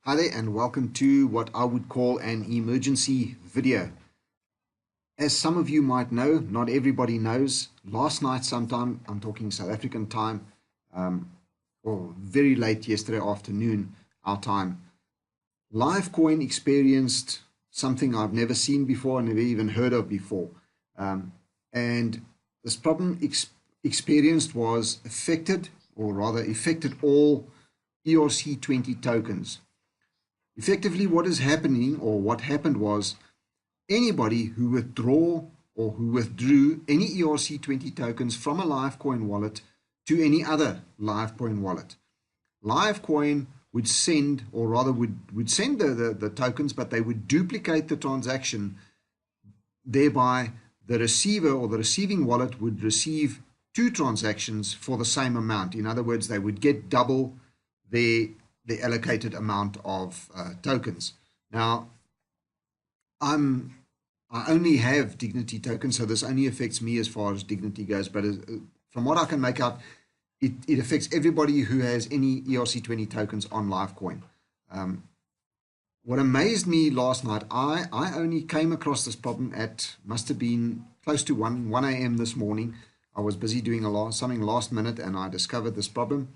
Hi there and welcome to what I would call an emergency video. As some of you might know, not everybody knows, last night sometime, I'm talking South African time, or very late yesterday afternoon, our time, Livecoin experienced something I've never seen before, never even heard of before. And this problem experienced was affected all ERC20 tokens. Effectively, what is happening, or what happened, was anybody who withdrew any ERC20 tokens from a Livecoin wallet to any other Livecoin wallet. Livecoin would send, or rather would send the tokens, but they would duplicate the transaction. Thereby, the receiver or the receiving wallet would receive two transactions for the same amount. In other words, they would get double the allocated amount of tokens. Now, I only have Dignity tokens, so this only affects me as far as Dignity goes. But from what I can make out, it affects everybody who has any ERC20 tokens on Livecoin. What amazed me last night, I only came across this problem at, must have been close to 1 a.m. this morning. I was busy doing something last minute, and I discovered this problem.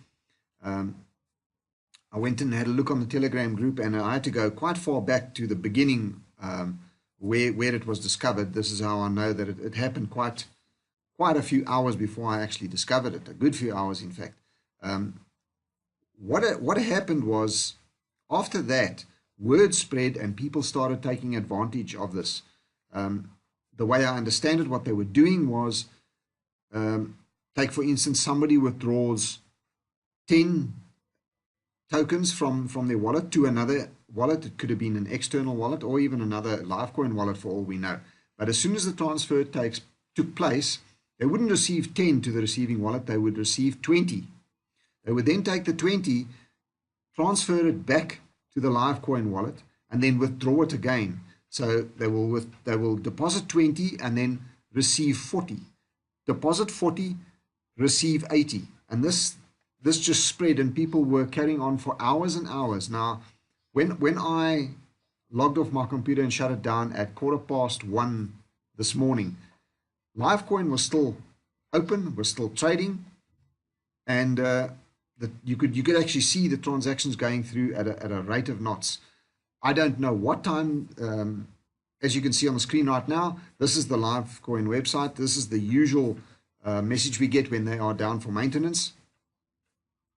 I went and had a look on the Telegram group, and I had to go quite far back to the beginning where it was discovered. This is how I know that it happened quite a few hours before I actually discovered it, a good few hours, in fact. What happened was, after that, word spread and people started taking advantage of this. The way I understand it, what they were doing was, take for instance, somebody withdraws 10 tokens from their wallet to another wallet. It could have been an external wallet or even another Livecoin wallet for all we know. But as soon as the transfer took place, they wouldn't receive 10 to the receiving wallet, they would receive 20. They would then take the 20, transfer it back to the Livecoin wallet, and then withdraw it again. So they will deposit 20 and then receive 40. Deposit 40, receive 80. And this just spread, and people were carrying on for hours and hours. Now, when I logged off my computer and shut it down at 1:15 this morning, Livecoin was still open, was still trading, and you could actually see the transactions going through at a rate of knots. I don't know what time. As you can see on the screen right now, this is the Livecoin website. This is the usual message we get when they are down for maintenance.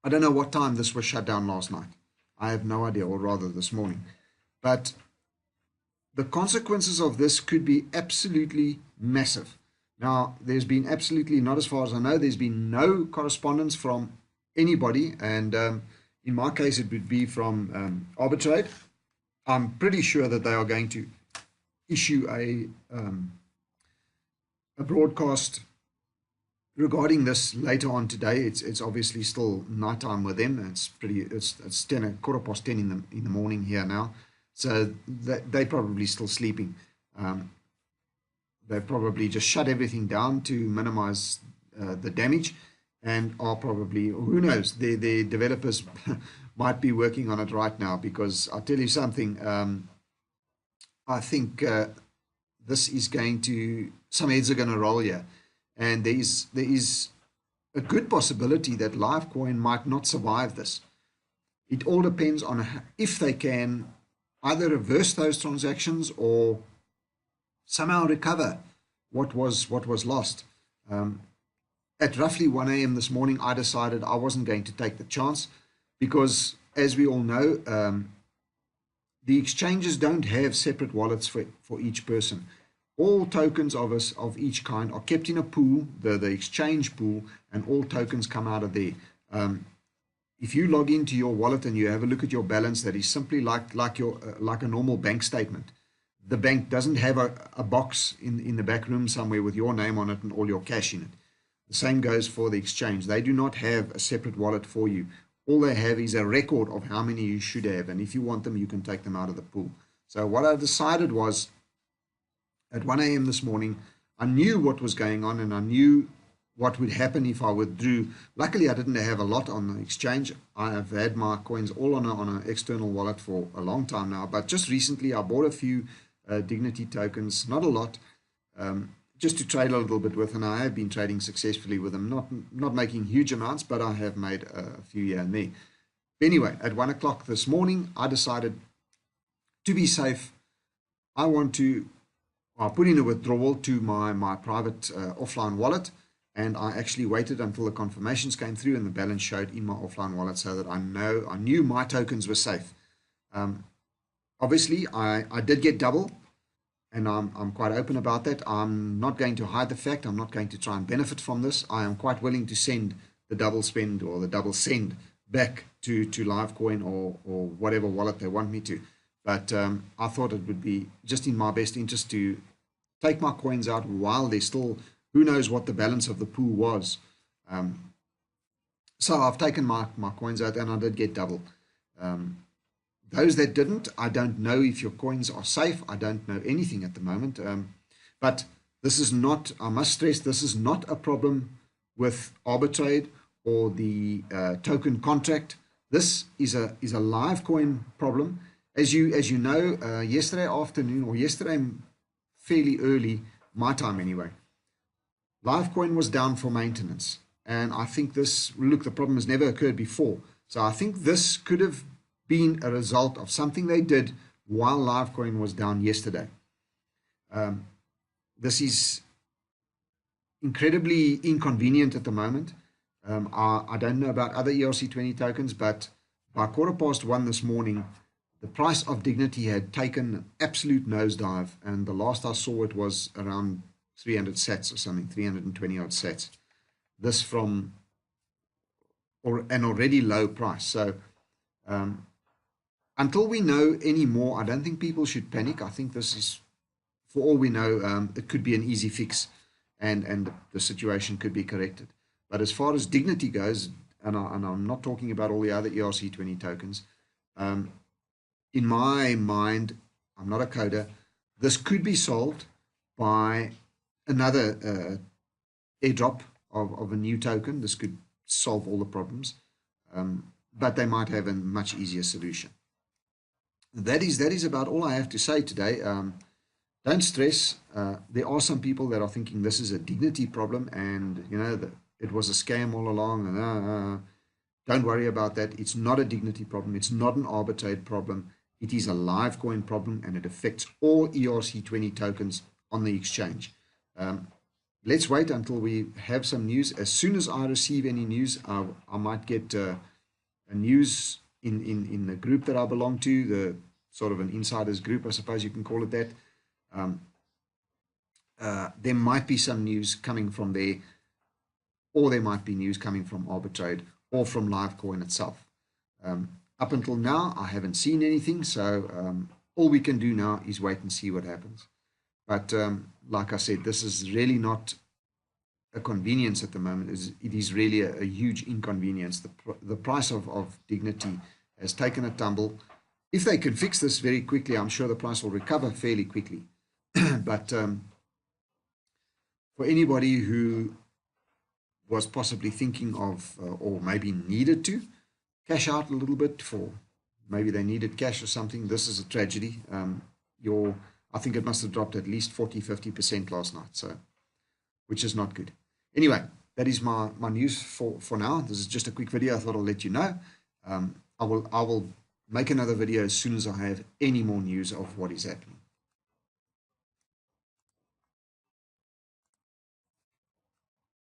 I don't know what time this was shut down last night. I have no idea, or rather this morning. But the consequences of this could be absolutely massive. Now, there's been absolutely, not as far as I know, there's been no correspondence from anybody. And in my case, it would be from Arbitrate. I'm pretty sure that they are going to issue a broadcast regarding this later on today. It's obviously still nighttime with them. It's 10:15 in the morning here now, so they're probably still sleeping. They've probably just shut everything down to minimize the damage, and are probably, who knows, the developers might be working on it right now. Because I'll tell you something, I think this is going to, some heads are going to roll here. And there is a good possibility that Livecoin might not survive this. It all depends on if they can either reverse those transactions or somehow recover what was lost. At roughly 1 a.m. this morning, I decided I wasn't going to take the chance, because, as we all know, the exchanges don't have separate wallets for each person. All tokens of each kind are kept in a pool, the exchange pool, and all tokens come out of there. If you log into your wallet and you have a look at your balance, that is simply like a normal bank statement. The bank doesn't have a box in the back room somewhere with your name on it and all your cash in it. The same goes for the exchange. They do not have a separate wallet for you. All they have is a record of how many you should have, and if you want them, you can take them out of the pool. So what I decided was, at 1 a.m. this morning, I knew what was going on, and I knew what would happen if I withdrew. Luckily, I didn't have a lot on the exchange. I have had my coins all on an external wallet for a long time now, but just recently I bought a few Dignity tokens, not a lot, just to trade a little bit with, and I have been trading successfully with them, not making huge amounts, but I have made a few here and there. Anyway, at 1 o'clock this morning, I decided to be safe. I want to put in a withdrawal to my private offline wallet, and I actually waited until the confirmations came through and the balance showed in my offline wallet so that I knew my tokens were safe. Obviously, I did get double, and I'm quite open about that. I'm not going to hide the fact. I'm not going to try and benefit from this. I am quite willing to send the double spend or the double send back to Livecoin or whatever wallet they want me to. But I thought it would be just in my best interest to take my coins out while there's still, who knows what the balance of the pool was. So I've taken my coins out, and I did get double. Those that didn't, I don't know if your coins are safe. I don't know anything at the moment. But this is not, I must stress, this is not a problem with Arbitrade or the token contract. This is a Livecoin problem. As you know, yesterday afternoon, or yesterday fairly early, my time anyway, Livecoin was down for maintenance. And I think this, look, the problem has never occurred before. So I think this could have been a result of something they did while Livecoin was down yesterday. This is incredibly inconvenient at the moment. I don't know about other ERC20 tokens, but by 1:15 this morning, the price of Dignity had taken an absolute nosedive, and the last I saw it was around 300 sats or something, 320 odd sats. This from an already low price. So until we know any more, I don't think people should panic. I think this is, for all we know, it could be an easy fix, and the situation could be corrected. But as far as Dignity goes, and I'm not talking about all the other ERC20 tokens, in my mind, I'm not a coder, this could be solved by another airdrop of a new token. This could solve all the problems, but they might have a much easier solution. That is about all I have to say today. Don't stress. There are some people that are thinking this is a Dignity problem, and you know it was a scam all along. And don't worry about that. It's not a Dignity problem. It's not an Arbitrade problem. It is a Livecoin problem, and it affects all ERC20 tokens on the exchange. Let's wait until we have some news. As soon as I receive any news, I might get a news in the group that I belong to, the sort of an insiders group, I suppose you can call it that. There might be some news coming from there, or there might be news coming from Arbitrade or from Livecoin itself. Up until now, I haven't seen anything, so all we can do now is wait and see what happens. But like I said, this is really not a convenience at the moment. It is really a huge inconvenience. The price of Dignity has taken a tumble. If they can fix this very quickly, I'm sure the price will recover fairly quickly. But for anybody who was possibly thinking of, or maybe needed to cash out a little bit, for maybe they needed cash or something, this is a tragedy. I think it must have dropped at least 40–50% last night, so which is not good. Anyway, that is my news for now. This is just a quick video. I thought I'll let you know. I will make another video as soon as I have any more news of what is happening.